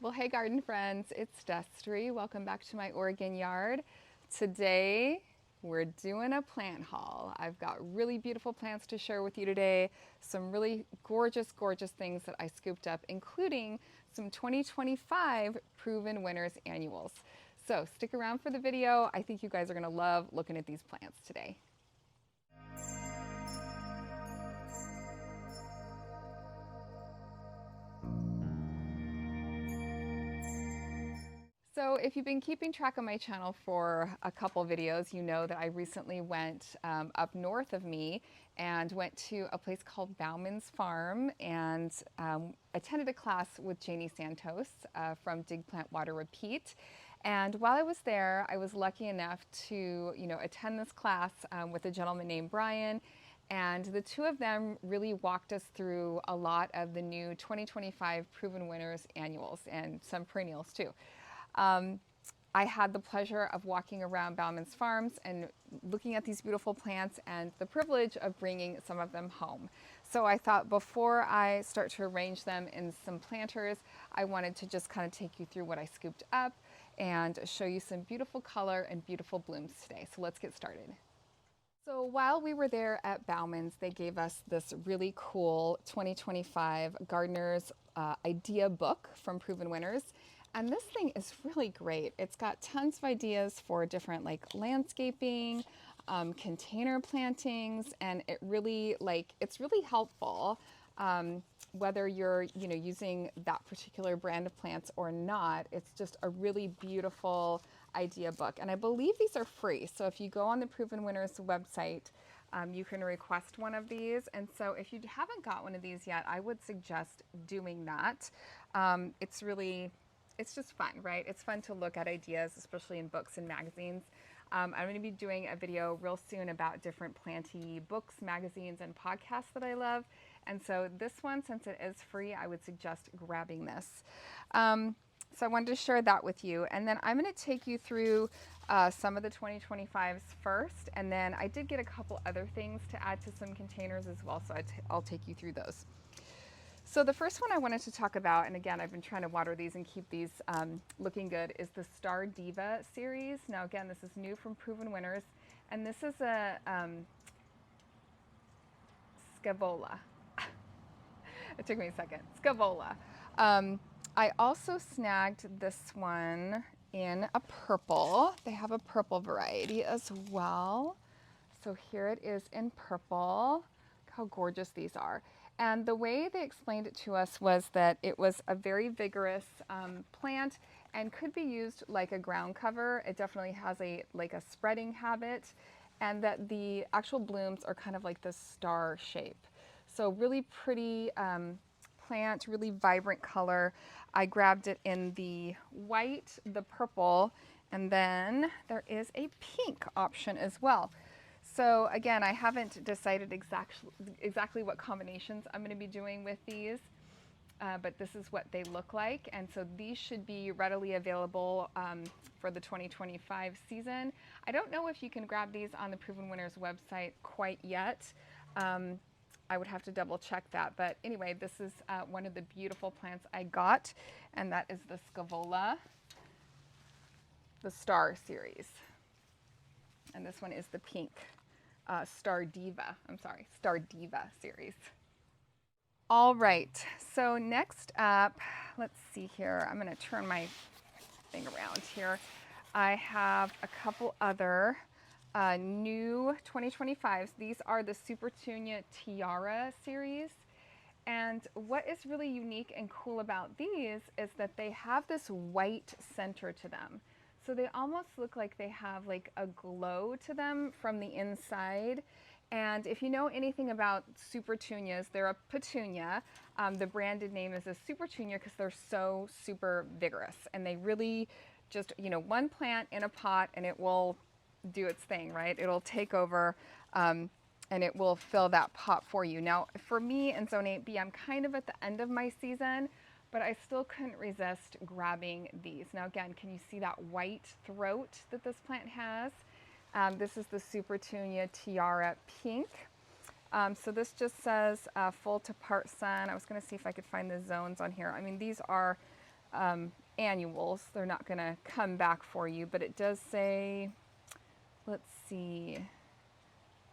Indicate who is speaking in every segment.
Speaker 1: Well, hey garden friends, it's Destry. Welcome back to my Oregon yard. Today, we're doing a plant haul. I've got really beautiful plants to share with you today. Some really gorgeous things that I scooped up, including some 2025 Proven Winners annuals. So stick around for the video. I think you guys are gonna love looking at these plants today. So if you've been keeping track of my channel for a couple videos, you know that I recently went up north of me and went to a place called Bauman's Farm and attended a class with Janie Santos from Dig Plant Water Repeat. And while I was there, I was lucky enough to attend this class with a gentleman named Brian. And the two of them really walked us through a lot of the new 2025 Proven Winners annuals and some perennials too. I had the pleasure of walking around Bauman's Farms and looking at these beautiful plants and the privilege of bringing some of them home. So I thought before I start to arrange them in some planters, I wanted to just kind of take you through what I scooped up and show you some beautiful color and beautiful blooms today. So let's get started. So while we were there at Bauman's, they gave us this really cool 2025 Gardener's Idea book from Proven Winners. And this thing is really great. It's got tons of ideas for different landscaping, container plantings, and it's really helpful whether you're using that particular brand of plants or not. It's just a really beautiful idea book. And I believe these are free. So if you go on the Proven Winners website, you can request one of these. And so if you haven't got one of these yet, I would suggest doing that. It's just fun, right? It's fun to look at ideas, especially in books and magazines. I'm going to be doing a video real soon about different planty books, magazines, and podcasts that I love. And so this one, since it is free, I would suggest grabbing this. So I wanted to share that with you. And then I'm going to take you through some of the 2025s first. And then I did get a couple other things to add to some containers as well. So I'll take you through those. So the first one I wanted to talk about, and again, I've been trying to water these and keep these looking good, is the Diva series. Now again, this is new from Proven Winners, and this is a Scaevola. It took me a second. Scaevola. I also snagged this one in a purple. They have a purple variety as well. So here it is in purple. Look how gorgeous these are. And the way they explained it to us was that it was a very vigorous plant and could be used like a ground cover. It definitely has a spreading habit, and that the actual blooms are kind of like this star shape. So really pretty plant, really vibrant color. I grabbed it in the white, the purple, and then there is a pink option as well. So again, I haven't decided exactly what combinations I'm going to be doing with these, but this is what they look like. And so these should be readily available for the 2025 season. I don't know if you can grab these on the Proven Winners website quite yet. I would have to double check that. But anyway, this is one of the beautiful plants I got, and that is the Scaevola, the Star Series. And this one is the pink. Star Diva series. All right, so next up, let's see here. I'm going to turn my thing around here. I have a couple other new 2025s. These are the Supertunia Tiara Series. And what is really unique and cool about these is that they have this white center to them. So they almost look like they have like a glow to them from the inside. And if you know anything about Supertunias, they're a petunia. The branded name is a Supertunia because they're so super vigorous. And they really just, one plant in a pot and it will do its thing, right? It'll take over and it will fill that pot for you. Now, for me in Zone 8B, I'm kind of at the end of my season, but I still couldn't resist grabbing these. Now again, can you see that white throat that this plant has? This is the Supertunia Tiara Pink. So this just says full to part sun. I was gonna see if I could find the zones on here. I mean, these are annuals. They're not going to come back for you, but it does say, let's see,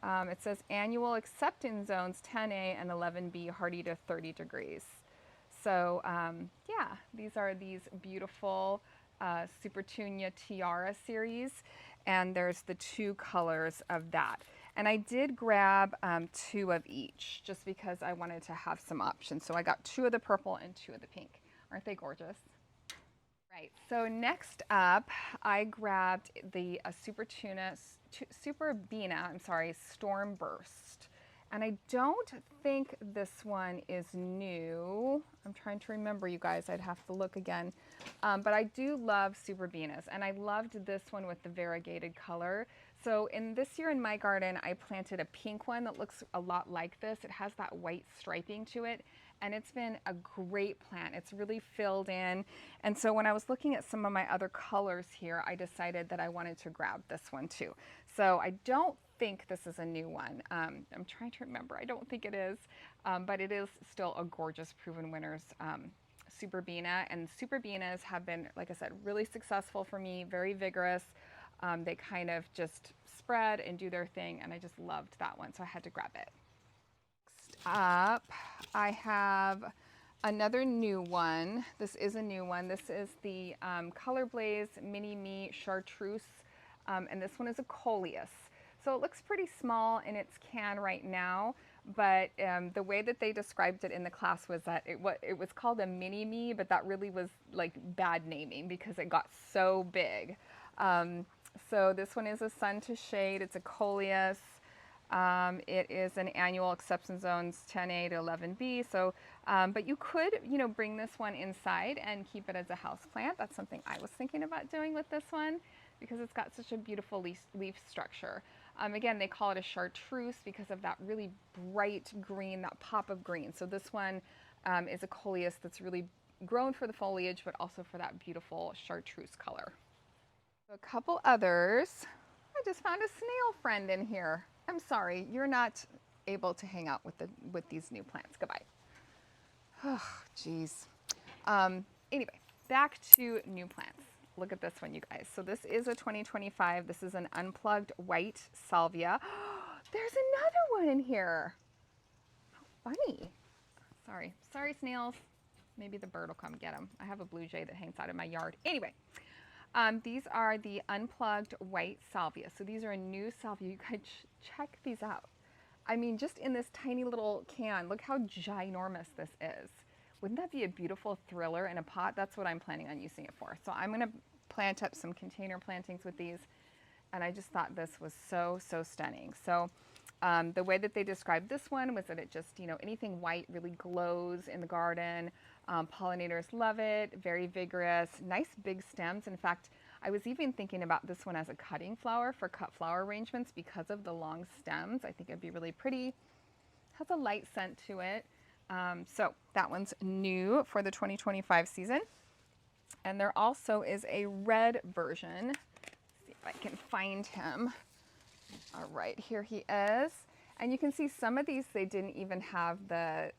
Speaker 1: it says annual except in zones 10A and 11B, hardy to 30 degrees. So yeah, these are these beautiful Supertunia Tiara Series, and there's the 2 colors of that. And I did grab 2 of each just because I wanted to have some options. So I got 2 of the purple and 2 of the pink. Aren't they gorgeous? Right, so next up, I grabbed the Super Bina, I'm sorry, Storm Burst. And I don't think this one is new. I'm trying to remember, you guys, I'd have to look again. But I do love Super Binas, and I loved this one with the variegated color. So in this year in my garden, I planted a pink one that looks a lot like this. It has that white striping to it, and it's been a great plant. It's really filled in. And so when I was looking at some of my other colors here, I decided that I wanted to grab this one too. So I don't think this is a new one. I'm trying to remember. I don't think it is, but it is still a gorgeous Proven Winners Super Bina. And Super Binas have been, like I said, really successful for me, very vigorous. They kind of just spread and do their thing, and I just loved that one, so I had to grab it. Next up, I have another new one. This is a new one. This is the Color Blaze Mini Me Chartreuse, and this one is a coleus. So it looks pretty small in its can right now, but the way that they described it in the class was that it was called a mini me, but that really was like bad naming because it got so big. So this one is a sun to shade. It's a coleus. It is an annual except in zones 10A to 11B. So, but you could, bring this one inside and keep it as a house plant. That's something I was thinking about doing with this one because it's got such a beautiful leaf structure. Again, they call it a chartreuse because of that really bright green, that pop of green. So this one is a coleus that's really grown for the foliage, but also for that beautiful chartreuse color. So a couple others. I just found a snail friend in here. I'm sorry, you're not able to hang out with these new plants. Goodbye. Oh, geez. Anyway, back to new plants. Look at this one, you guys. So this is a 2025. This is an unplugged white salvia. There's another one in here. How funny. Sorry, snails. Maybe the bird will come get them. I have a blue jay that hangs out in my yard. Anyway, these are the unplugged white salvia. So these are a new salvia. You guys check these out. I mean, just in this tiny little can, look how ginormous this is. Wouldn't that be a beautiful thriller in a pot? That's what I'm planning on using it for. So I'm going to plant up some container plantings with these. And I just thought this was so, so stunning. So the way that they described this one was that it just, anything white really glows in the garden. Pollinators love it, very vigorous, nice big stems. In fact, I was even thinking about this one as a cutting flower for cut flower arrangements because of the long stems. I think it'd be really pretty. Has a light scent to it. So that one's new for the 2025 season. And there also is a red version. Let's see if I can find him. All right, here he is. And you can see some of these, they didn't even have the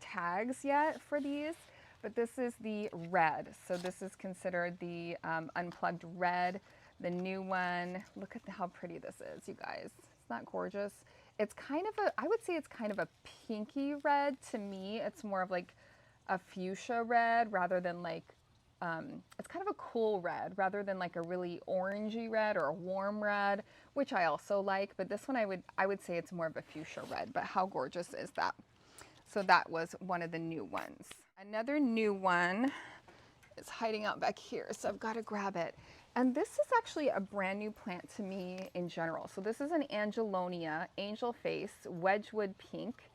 Speaker 1: tags yet for these, but this is the red. So this is considered the unplugged red, the new one. Look at how pretty this is, you guys. Isn't that gorgeous? It's kind of I would say it's kind of a pinky red to me. It's more of like a fuchsia red rather than like, it's kind of a cool red rather than like a really orangey red or a warm red, which I also like, but this one I would say it's more of a fuchsia red, but how gorgeous is that? So that was one of the new ones. Another new one is hiding out back here, so I've got to grab it. And this is actually a brand new plant to me in general. So this is an Angelonia, angel face, Wedgwood pink.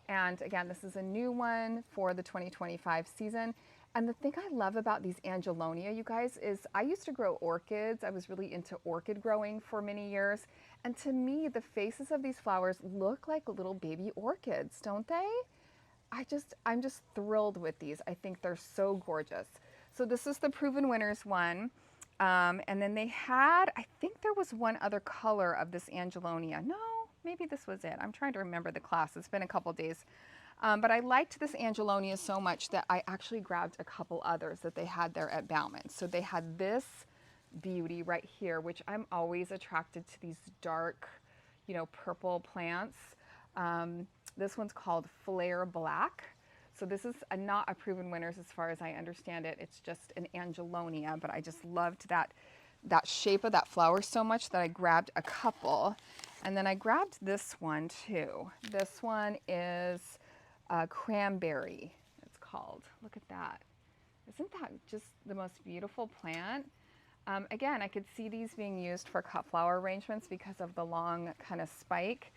Speaker 1: And again, this is a new one for the 2025 season. And the thing I love about these Angelonia, you guys, is I used to grow orchids. I was really into orchid growing for many years. And to me, the faces of these flowers look like little baby orchids, don't they? I'm just thrilled with these. I think they're so gorgeous. So this is the Proven Winners one. And then they had, I think there was one other color of this Angelonia. No, maybe this was it. I'm trying to remember the class. It's been a couple days. But I liked this Angelonia so much that I actually grabbed a couple others that they had there at Bauman. So they had this beauty right here, which I'm always attracted to, these dark, you know, purple plants. This one's called Flare Black. So this is not a proven winners as far as I understand it. It's just an Angelonia, but I just loved that shape of that flower so much that I grabbed a couple. And then I grabbed this one too. This one is Cranberry, it's called. Look at that. Isn't that just the most beautiful plant? Again, I could see these being used for cut flower arrangements because of the long kind of spike.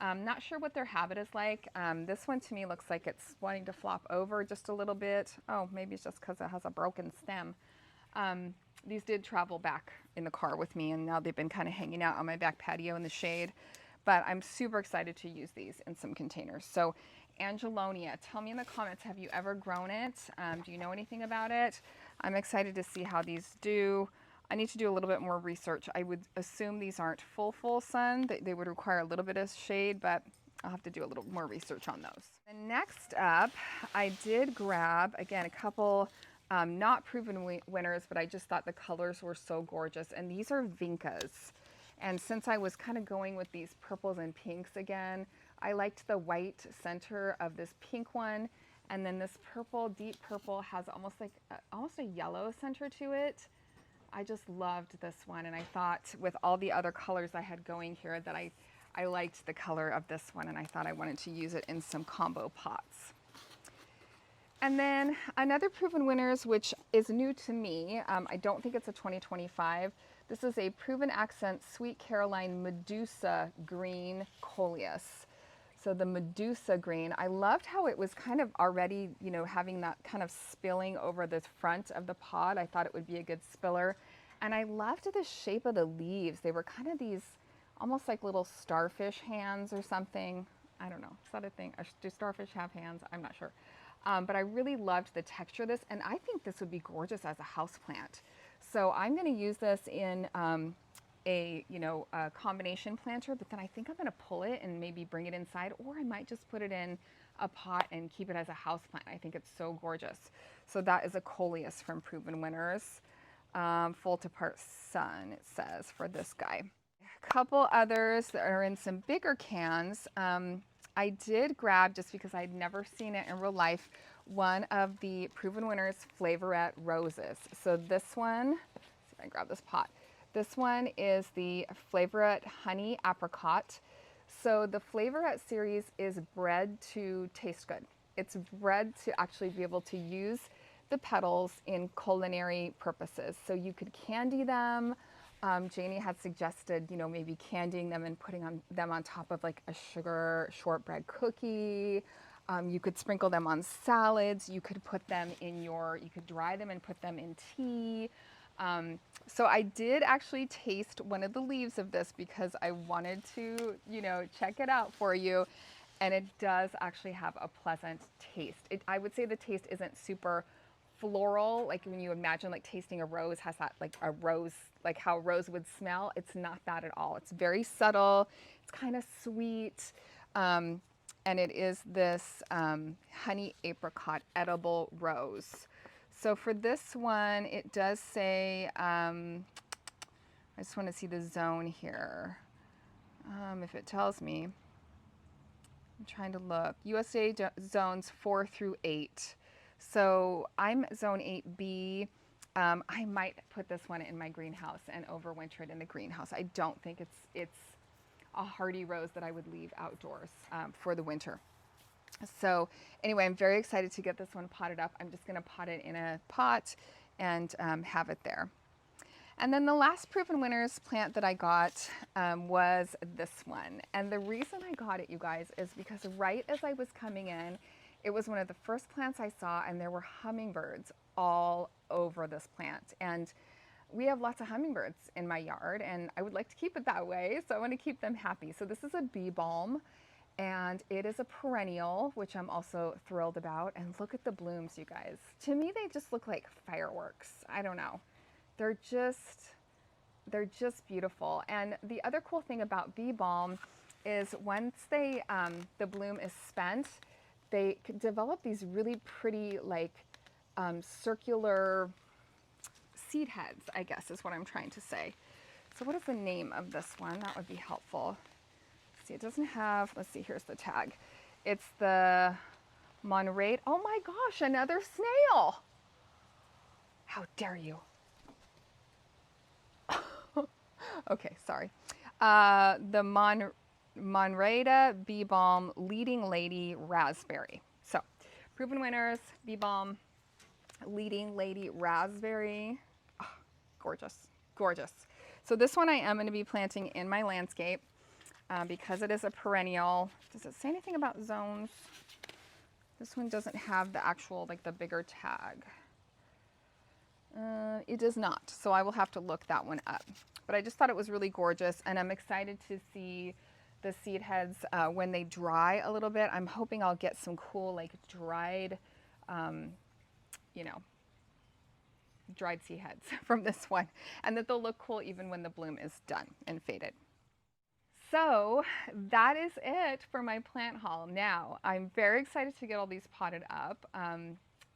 Speaker 1: Not sure what their habit is like. This one to me looks like it's wanting to flop over just a little bit. Oh, maybe it's just because it has a broken stem. These did travel back in the car with me, and now they've been kind of hanging out on my back patio in the shade. But I'm super excited to use these in some containers. So Angelonia, tell me in the comments, have you ever grown it? Do you know anything about it? I'm excited to see how these do. I need to do a little bit more research. I would assume these aren't full sun. They would require a little bit of shade, but I'll have to do a little more research on those. And next up, I did grab, again, a couple not proven winners, but I just thought the colors were so gorgeous. And these are Vincas. And since I was kind of going with these purples and pinks again, I liked the white center of this pink one. And then this purple, deep purple, has almost like almost a yellow center to it. I just loved this one, and I thought with all the other colors I had going here that I liked the color of this one, and I thought I wanted to use it in some combo pots. And then another proven winners, which is new to me, I don't think it's a 2025. This is a Proven Accent Sweet Caroline Medusa Green Coleus. So the Medusa green, I loved how it was kind of already, you know, having that kind of spilling over the front of the pod. I thought it would be a good spiller. And I loved the shape of the leaves. They were kind of these almost like little starfish hands or something. I don't know, is that a thing? Do starfish have hands? I'm not sure. But I really loved the texture of this, and I think this would be gorgeous as a house plant. So I'm gonna use this in a combination planter, but then I think I'm going to pull it and maybe bring it inside, or I might just put it in a pot and keep it as a house plant. I think it's so gorgeous. So that is a Coleus from Proven Winners. Full to part sun, it says, for this guy. A couple others that are in some bigger cans. I did grab, just because I'd never seen it in real life, one of the Proven Winners Flavorette Roses. So this one, let's see if I can grab this pot. This one is the Flavorette Honey Apricot. So the Flavorette series is bred to taste good. It's bred to actually be able to use the petals in culinary purposes. So you could candy them. Janie had suggested, you know, maybe candying them and putting them on top of like a sugar shortbread cookie. You could sprinkle them on salads. You could put them in you could dry them and put them in tea. So I did actually taste one of the leaves of this because I wanted to, you know, check it out for you. And it does actually have a pleasant taste. I would say the taste isn't super floral, like when you imagine like tasting a rose has that like a rose, like how a rose would smell. It's not that at all. It's very subtle. It's kind of sweet. And it is this honey apricot edible rose. So for this one, it does say, I just want to see the zone here. If it tells me, I'm trying to look. USA zones 4 through 8. So I'm zone 8B. I might put this one in my greenhouse and overwinter it in the greenhouse. I don't think it's a hardy rose that I would leave outdoors for the winter. So anyway, I'm very excited to get this one potted up. I'm just going to pot it in a pot and have it there. And then the last Proven Winners plant that I got was this one. And the reason I got it, you guys, is because right as I was coming in, it was one of the first plants I saw, and there were hummingbirds all over this plant. And we have lots of hummingbirds in my yard, and I would like to keep it that way, so I want to keep them happy. So this is a bee balm, and it is a perennial, which I'm also thrilled about. And look at the blooms, you guys. To me, they just look like fireworks. I don't know. They're just beautiful. And the other cool thing about bee balm is once the bloom is spent, they develop these really pretty like circular seed heads, I guess is what I'm trying to say. So what is the name of this one? That would be helpful. See, it doesn't have, let's see, here's the tag. It's the Monterey. Oh my gosh, another snail. How dare you? Okay, sorry. The Monterey Bee Balm Leading Lady Raspberry. So, proven winners, Bee Balm, Leading Lady Raspberry. Oh, gorgeous, gorgeous. So this one I am going to be planting in my landscape because it is a perennial. Does it say anything about zones? This one doesn't have the actual, like the bigger tag. It does not, so I will have to look that one up. But I just thought it was really gorgeous, and I'm excited to see the seed heads when they dry a little bit. I'm hoping I'll get some cool, like dried, you know, dried seed heads from this one, and that they'll look cool even when the bloom is done and faded. So that is it for my plant haul. Now, I'm very excited to get all these potted up.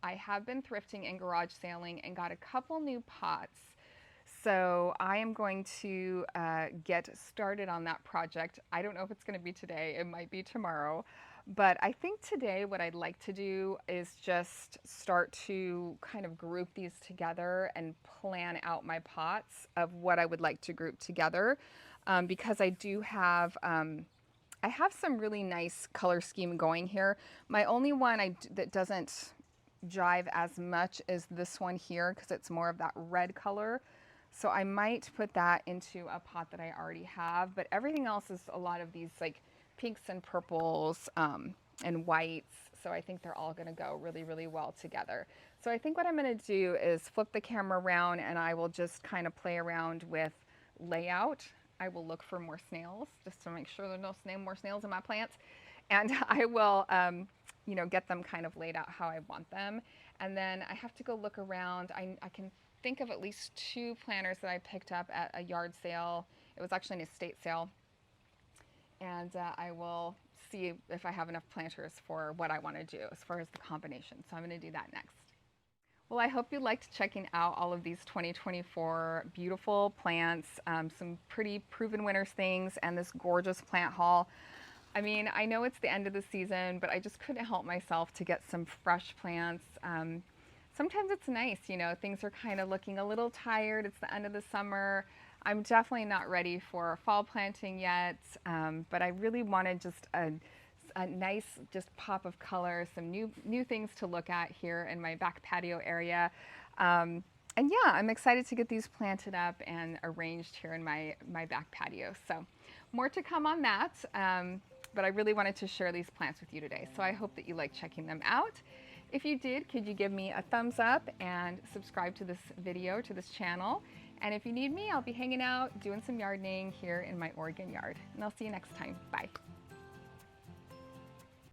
Speaker 1: I have been thrifting and garage sailing and got a couple new pots. So I am going to get started on that project. I don't know if it's going to be today. It might be tomorrow. But I think today what I'd like to do is just start to kind of group these together and plan out my pots of what I would like to group together. Because I do have, I have some really nice color scheme going here. My only one that doesn't jive as much is this one here because it's more of that red color. So I might put that into a pot that I already have, but everything else is a lot of these like pinks and purples and whites. So I think they're all gonna go really, really well together. So I think what I'm gonna do is flip the camera around and I will just kind of play around with layout. I will look for more snails just to make sure there's no more snails in my plants. And I will, you know, get them kind of laid out how I want them. And then I have to go look around. I can think of at least 2 planters that I picked up at a yard sale. It was actually an estate sale. And I will see if I have enough planters for what I want to do as far as the combination. So I'm going to do that next. Well, I hope you liked checking out all of these 2024 beautiful plants, some pretty proven winners things, and this gorgeous plant haul. I mean, I know it's the end of the season, but I just couldn't help myself to get some fresh plants. Sometimes it's nice, you know, things are kind of looking a little tired. It's the end of the summer. I'm definitely not ready for fall planting yet, but I really wanted just a nice just pop of color, some new things to look at here in my back patio area. And yeah, I'm excited to get these planted up and arranged here in my back patio. So more to come on that, but I really wanted to share these plants with you today. So I hope that you like checking them out. If you did, could you give me a thumbs up and subscribe to this video, to this channel? And if you need me, I'll be hanging out, doing some gardening here in my Oregon yard. And I'll see you next time. Bye.